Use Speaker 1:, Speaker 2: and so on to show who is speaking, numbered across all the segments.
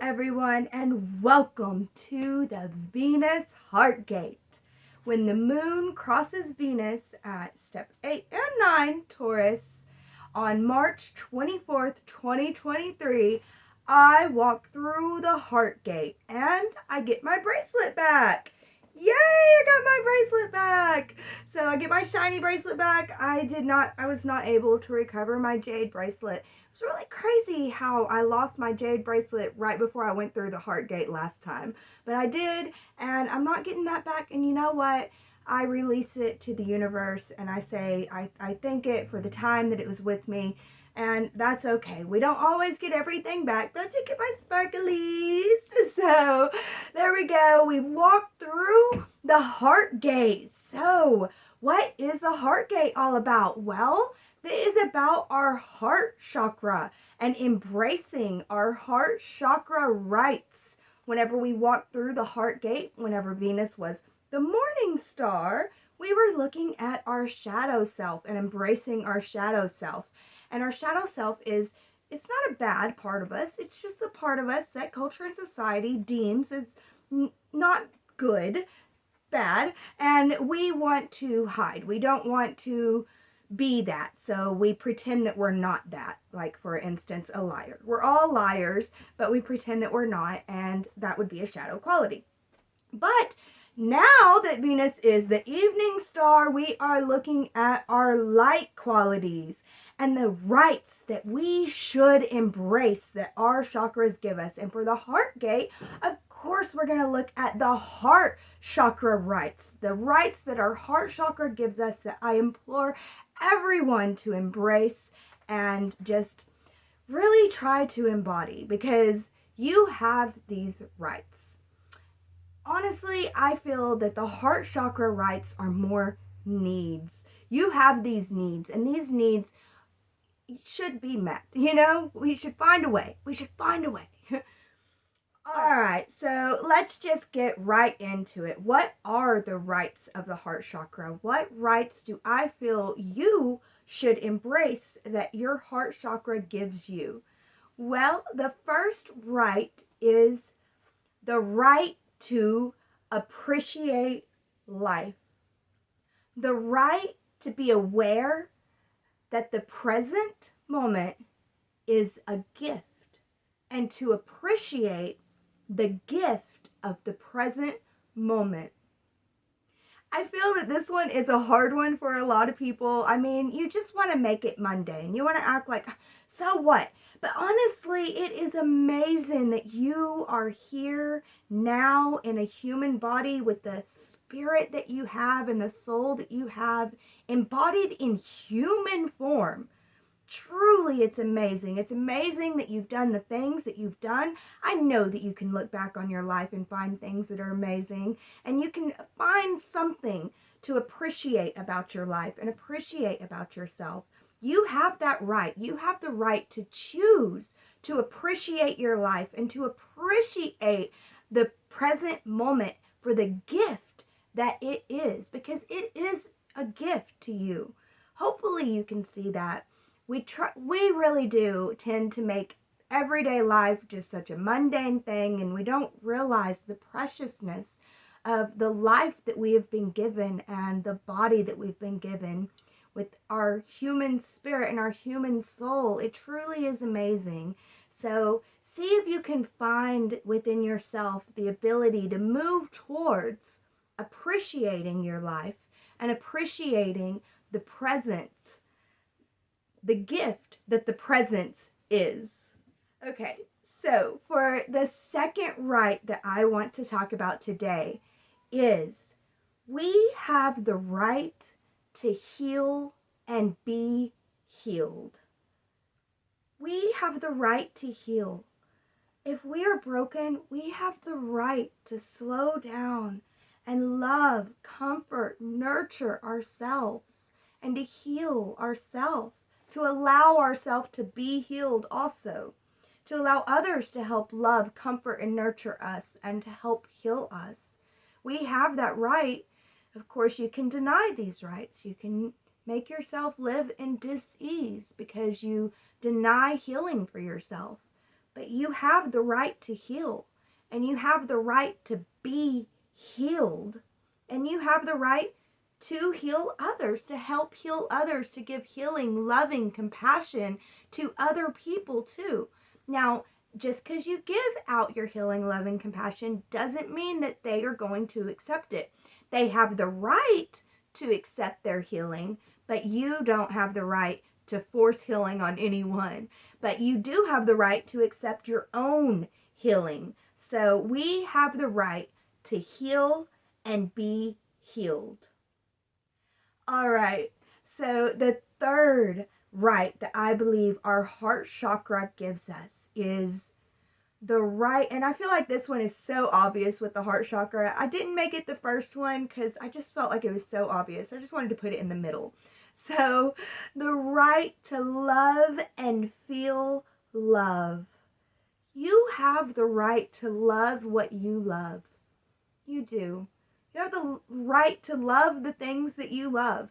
Speaker 1: everyone, and welcome to the Venus Heart Gate. When the moon crosses Venus at step 8 and 9, Taurus, on March 24th, 2023, I walk through the Heart Gate and I get my bracelet back. Yay, I got my bracelet back. So I get my shiny bracelet back. I was not able to recover my jade bracelet. It's really crazy how I lost my jade bracelet right before I went through the Heart Gate last time. But I did, and I'm not getting that back. And you know what? I release it to the universe, and I say I thank it for the time that it was with me. And that's okay. We don't always get everything back, but I did get my sparklies. So there we go. We walked through the Heart Gate. So what is the Heart Gate all about? Well, it is about our heart chakra and embracing our heart chakra rights. Whenever we walked through the Heart Gate, whenever Venus was the morning star, we were looking at our shadow self and embracing our shadow self. And our shadow self it's not a bad part of us. It's just the part of us that culture and society deems as not good, bad, and we want to hide. We don't want to be that, so we pretend that we're not that. Like, for instance, a liar. We're all liars, but we pretend that we're not, and that would be a shadow quality. But now that Venus is the evening star, we are looking at our light qualities and the rights that we should embrace that our chakras give us. And for the Heart Gate, of course, we're going to look at the heart chakra rights, the rights that our heart chakra gives us, that I implore everyone to embrace and just really try to embody, because you have these rights. Honestly, I feel that the heart chakra rights are more needs. You have these needs, and these needs should be met. We should find a way. All right, so let's just get right into it. What are the rights of the heart chakra? What rights do I feel you should embrace that your heart chakra gives you? Well, the first right is the right to appreciate life. The right to be aware that the present moment is a gift, and to appreciate the gift of the present moment. I feel that this one is a hard one for a lot of people. I mean, you just want to make it mundane. You want to act like, so what? But honestly, it is amazing that you are here now in a human body with the spirit that you have and the soul that you have embodied in human form. Truly, it's amazing. It's amazing that you've done the things that you've done. I know that you can look back on your life and find things that are amazing, and you can find something to appreciate about your life and appreciate about yourself. You have that right. You have the right to choose to appreciate your life and to appreciate the present moment for the gift that it is, because it is a gift to you. Hopefully you can see that. We really do tend to make everyday life just such a mundane thing, and we don't realize the preciousness of the life that we have been given and the body that we've been given with our human spirit and our human soul. It truly is amazing. So see if you can find within yourself the ability to move towards appreciating your life and appreciating the present, the gift that the present is. Okay, so for the second right that I want to talk about today is we have the right to heal and be healed. We have the right to heal. If we are broken, we have the right to slow down and love, comfort, nurture ourselves, and to heal ourselves, to allow ourselves to be healed also, to allow others to help love, comfort, and nurture us, and to help heal us. We have that right. Of course, you can deny these rights. You can make yourself live in dis-ease because you deny healing for yourself. but you have the right to heal, and you have the right to be healed, and you have the right to heal others, to help heal others, to give healing, loving, compassion to other people too. Now, just because you give out your healing, loving, compassion doesn't mean that they are going to accept it. They have the right to accept their healing, but you don't have the right to force healing on anyone. But you do have the right to accept your own healing. So we have the right to heal and be healed. All right. So the third right that I believe our heart chakra gives us is the right, and I feel like this one is so obvious with the heart chakra. I didn't make it the first one because I just felt like it was so obvious. I just wanted to put it in the middle. So, the right to love and feel love. You have the right to love what you love. You do. You have the right to love the things that you love.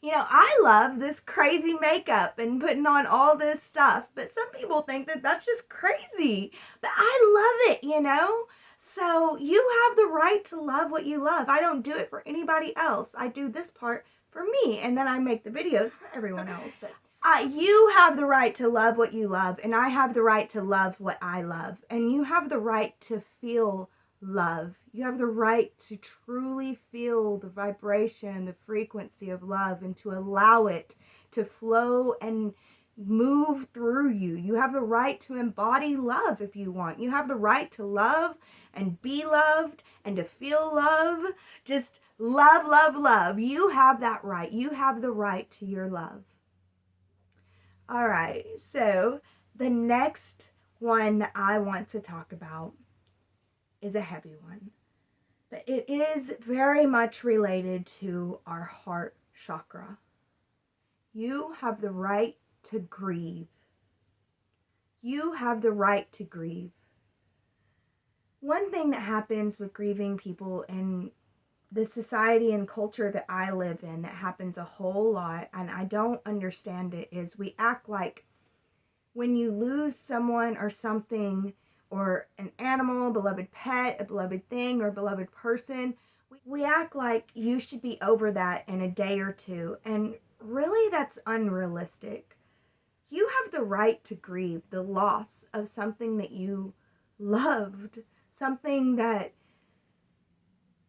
Speaker 1: You know, I love this crazy makeup and putting on all this stuff, but some people think that that's just crazy. But I love it, you know? So you have the right to love what you love. I don't do it for anybody else. I do this part for me, and then I make the videos for everyone else. But you have the right to love what you love, and I have the right to love what I love. And you have the right to feel love. You have the right to truly feel the vibration and the frequency of love, and to allow it to flow and move through you. You have the right to embody love if you want. You have the right to love and be loved and to feel love. Just love, love, love. You have that right. You have the right to your love. All right, so the next one that I want to talk about is a heavy one, but it is very much related to our heart chakra. You have the right to grieve. You have the right to grieve. One thing that happens with grieving people in the society and culture that I live in, that happens a whole lot, and I don't understand it, is we act like when you lose someone or something, or an animal, beloved pet, a beloved thing, or a beloved person, we act like you should be over that in a day or two. And really, that's unrealistic. You have the right to grieve the loss of something that you loved, something that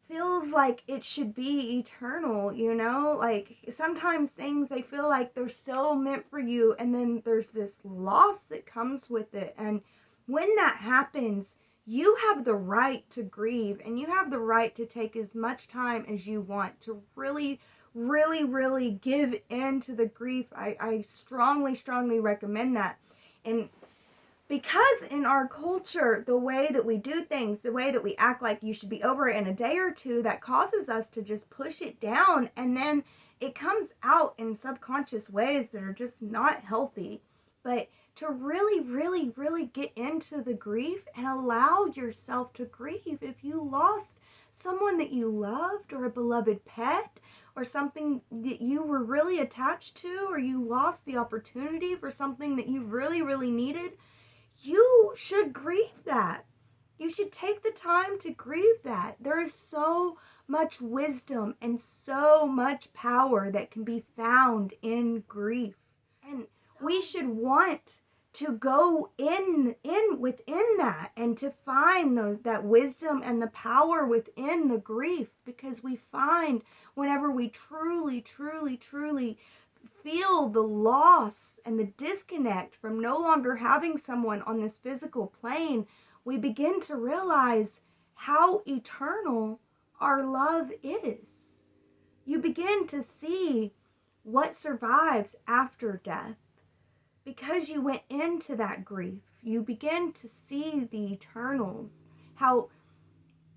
Speaker 1: feels like it should be eternal, you know? Like, sometimes things, they feel like they're so meant for you, and then there's this loss that comes with it. And when that happens, you have the right to grieve, and you have the right to take as much time as you want to really, really, really give in to the grief. I strongly, strongly recommend that. And because in our culture, the way that we do things, the way that we act like you should be over it in a day or two, that causes us to just push it down, and then it comes out in subconscious ways that are just not healthy. But to really, really, really get into the grief and allow yourself to grieve if you lost someone that you loved, or a beloved pet, or something that you were really attached to, or you lost the opportunity for something that you really, really needed. You should grieve that. You should take the time to grieve that. There is so much wisdom and so much power that can be found in grief. And we should want to go in within that, and to find that wisdom and the power within the grief, because we find whenever we truly, truly, truly feel the loss and the disconnect from no longer having someone on this physical plane, we begin to realize how eternal our love is. You begin to see what survives after death. Because you went into that grief, you begin to see the eternals, how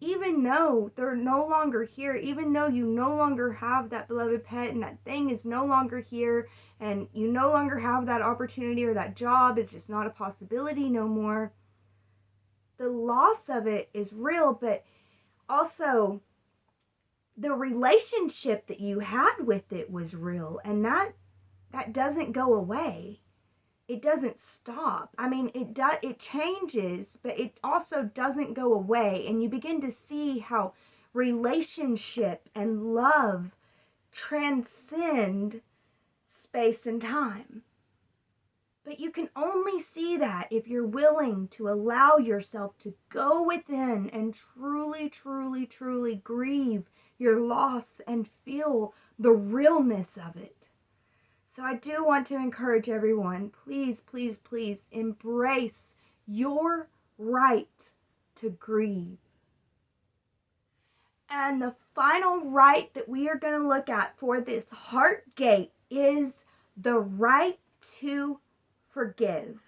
Speaker 1: even though they're no longer here, even though you no longer have that beloved pet and that thing is no longer here, and you no longer have that opportunity, or that job is just not a possibility no more, the loss of it is real, but also the relationship that you had with it was real, and that doesn't go away. it doesn't stop. I mean, it changes, but it also doesn't go away. And you begin to see how relationship and love transcend space and time. But you can only see that if you're willing to allow yourself to go within and truly, truly, truly grieve your loss and feel the realness of it. So I do want to encourage everyone, please, please, please embrace your right to grieve. And the final right that we are going to look at for this heart gate is the right to forgive.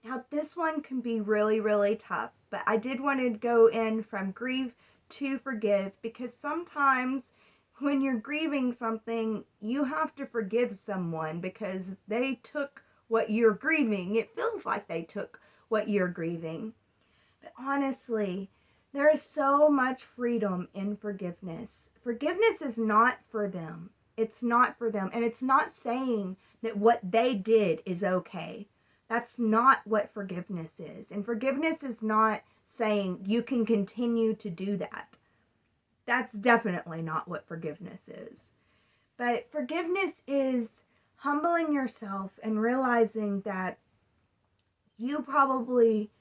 Speaker 1: Now, this one can be really, really tough, but I did want to go in from grieve to forgive, because sometimes when you're grieving something, you have to forgive someone because they took what you're grieving. It feels like they took what you're grieving. But honestly, there is so much freedom in forgiveness. Forgiveness is not for them. It's not for them. And it's not saying that what they did is okay. That's not what forgiveness is. And forgiveness is not saying you can continue to do that. That's definitely not what forgiveness is. But forgiveness is humbling yourself and realizing that you probably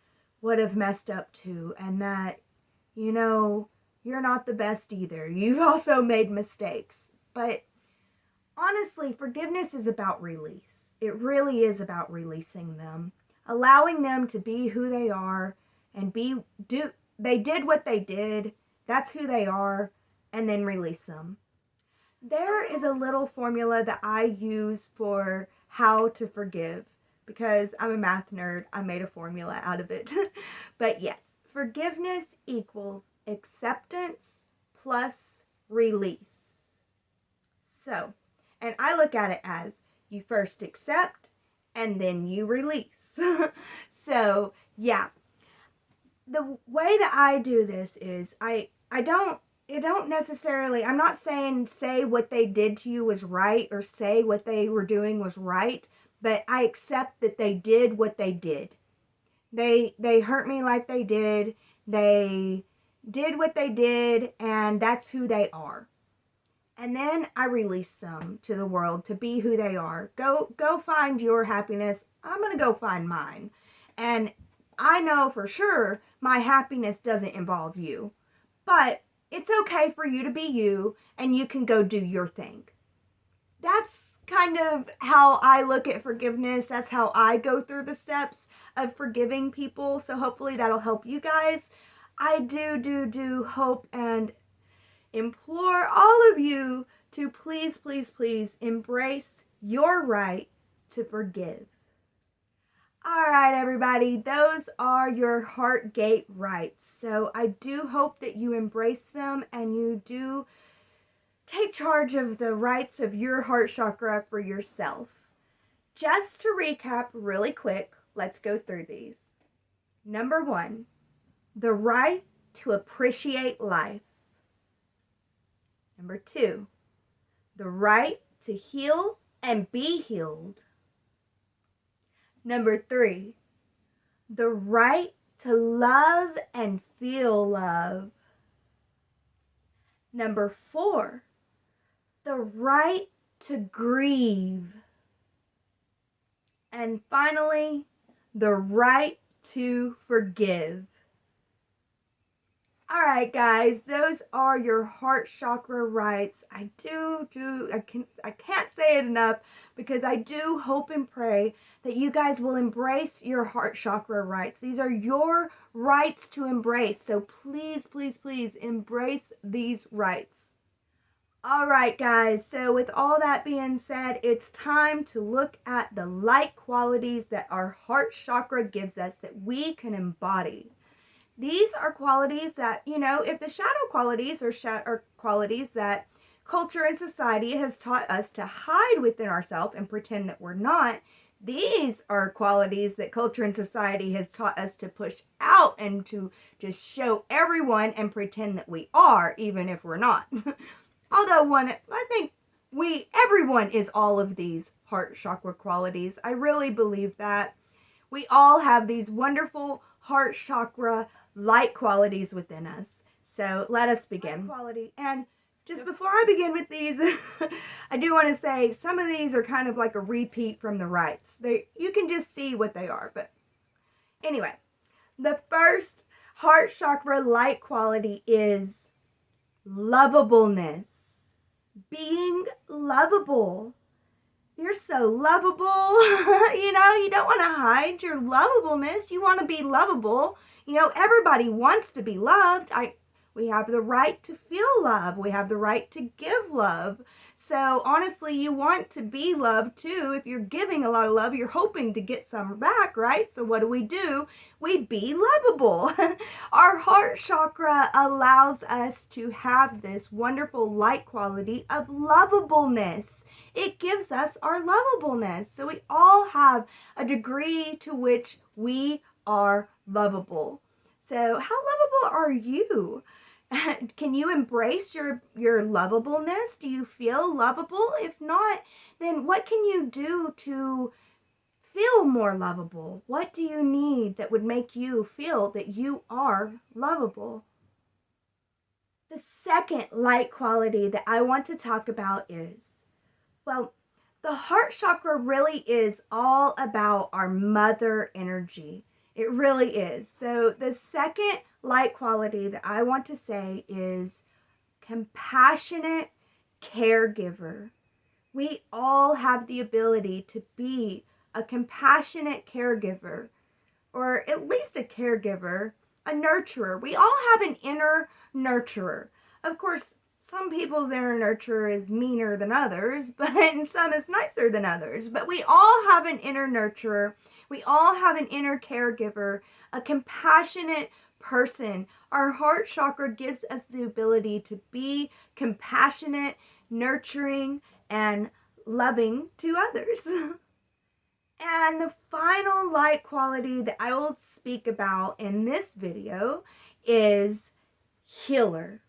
Speaker 1: would have messed up too, and that, you're not the best either. You've also made mistakes. But honestly, forgiveness is about release. It really is about releasing them, allowing them to be who they are and they did what they did. That's who they are, and then release them. There is a little formula that I use for how to forgive, because I'm a math nerd. I made a formula out of it. But yes, forgiveness equals acceptance plus release. So, and I look at it as you first accept and then you release. So, yeah. The way that I do this is I don't necessarily, I'm not saying say what they did to you was right or say what they were doing was right, but I accept that they did what they did. They hurt me like they did. They did what they did, and that's who they are. And then I release them to the world to be who they are. Go find your happiness. I'm going to go find mine. And I know for sure my happiness doesn't involve you. But it's okay for you to be you, and you can go do your thing. That's kind of how I look at forgiveness. That's how I go through the steps of forgiving people. So hopefully that'll help you guys. I do hope and implore all of you to please, please, please embrace your right to forgive. All right, everybody, those are your heart gate rights. So I do hope that you embrace them and you do take charge of the rights of your heart chakra for yourself. Just to recap really quick, let's go through these. Number 1, the right to appreciate life. Number 2, the right to heal and be healed. Number 3, the right to love and feel love. Number 4, the right to grieve. And finally, the right to forgive. All right, guys, those are your heart chakra rights. I can't say it enough, because I do hope and pray that you guys will embrace your heart chakra rights. These are your rights to embrace. So please, please, please embrace these rights. All right, guys, so with all that being said, it's time to look at the light qualities that our heart chakra gives us that we can embody. These are qualities that, if the shadow qualities are qualities that culture and society has taught us to hide within ourselves and pretend that we're not, these are qualities that culture and society has taught us to push out and to just show everyone and pretend that we are, even if we're not. Although I think everyone is all of these heart chakra qualities. I really believe that. We all have these wonderful heart chakra light qualities within us. So let us begin. Quality. And just before I begin with these, I do want to say some of these are kind of like a repeat from the rights. You can just see what they are. But anyway, the first heart chakra light quality is lovableness. Being lovable. You're so lovable. You don't want to hide your lovableness. You want to be lovable. Everybody wants to be loved. We have the right to feel love. We have the right to give love. So honestly, you want to be loved too. If you're giving a lot of love, you're hoping to get some back, right? So what do? We be lovable. Our heart chakra allows us to have this wonderful light quality of lovableness. It gives us our lovableness. So we all have a degree to which we are lovable. So how lovable are you? Can you embrace your lovableness? Do you feel lovable? If not, then what can you do to feel more lovable? What do you need that would make you feel that you are lovable? The second light quality that I want to talk about is, the heart chakra really is all about our mother energy. It really is. So the second light quality that I want to say is compassionate caregiver. We all have the ability to be a compassionate caregiver, or at least a caregiver, a nurturer. We all have an inner nurturer. Of course, some people's inner nurturer is meaner than others, and some is nicer than others. But we all have an inner nurturer. We all have an inner caregiver, a compassionate person. Our heart chakra gives us the ability to be compassionate, nurturing, and loving to others. And the final light quality that I will speak about in this video is healer.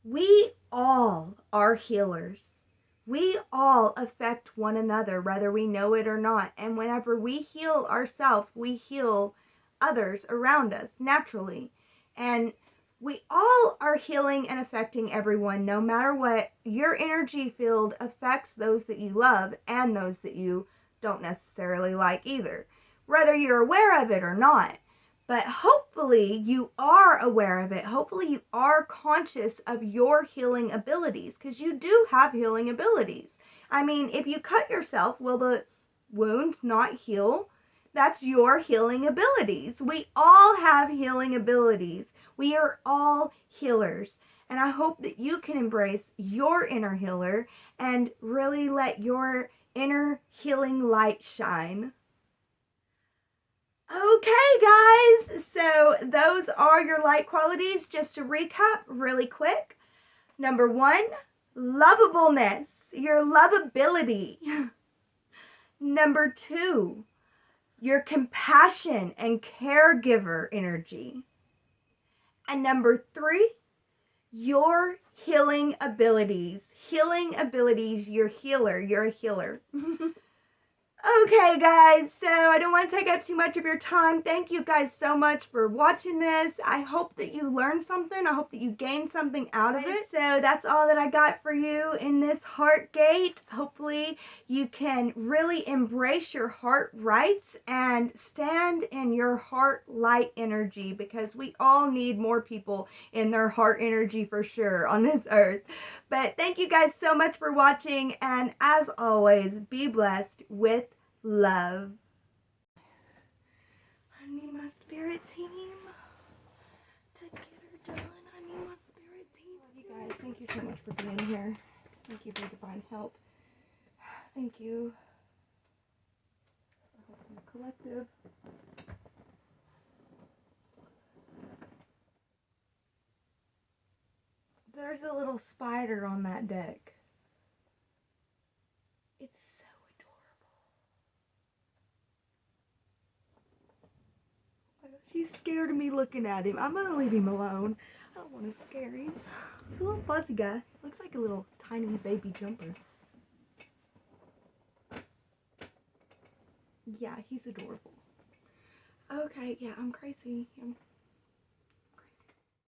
Speaker 1: We all are healers. We all affect one another, whether we know it or not. And whenever we heal ourselves, we heal others around us naturally. And we all are healing and affecting everyone, no matter what. Your energy field affects those that you love and those that you don't necessarily like either, whether you're aware of it or not. But hopefully you are aware of it. Hopefully you are conscious of your healing abilities, because you do have healing abilities. I mean, if you cut yourself, will the wound not heal? That's your healing abilities. We all have healing abilities. We are all healers. And I hope that you can embrace your inner healer and really let your inner healing light shine. Okay, guys, so those are your light qualities. Just to recap really quick. Number 1, lovableness, your lovability. Number 2, your compassion and caregiver energy. And number 3, your healing abilities. Healing abilities, you're a healer. Okay, guys, so I don't want to take up too much of your time. Thank you guys so much for watching this. I hope that you learned something. I hope that you gained something out of it. So that's all that I got for you in this heart gate. Hopefully you can really embrace your heart rights and stand in your heart light energy, because we all need more people in their heart energy for sure on this earth. But thank you guys so much for watching, and as always, be blessed with love. I need my spirit team to get her done. I need my spirit team. You guys, thank you so much for being here. Thank you for divine help. Thank you. Collective. There's a little spider on that deck. It's so adorable. She's scared of me looking at him. I'm gonna leave him alone. I don't want to scare him. He's a little fuzzy guy. Looks like a little tiny baby jumper. Yeah, he's adorable. Okay, yeah, I'm crazy.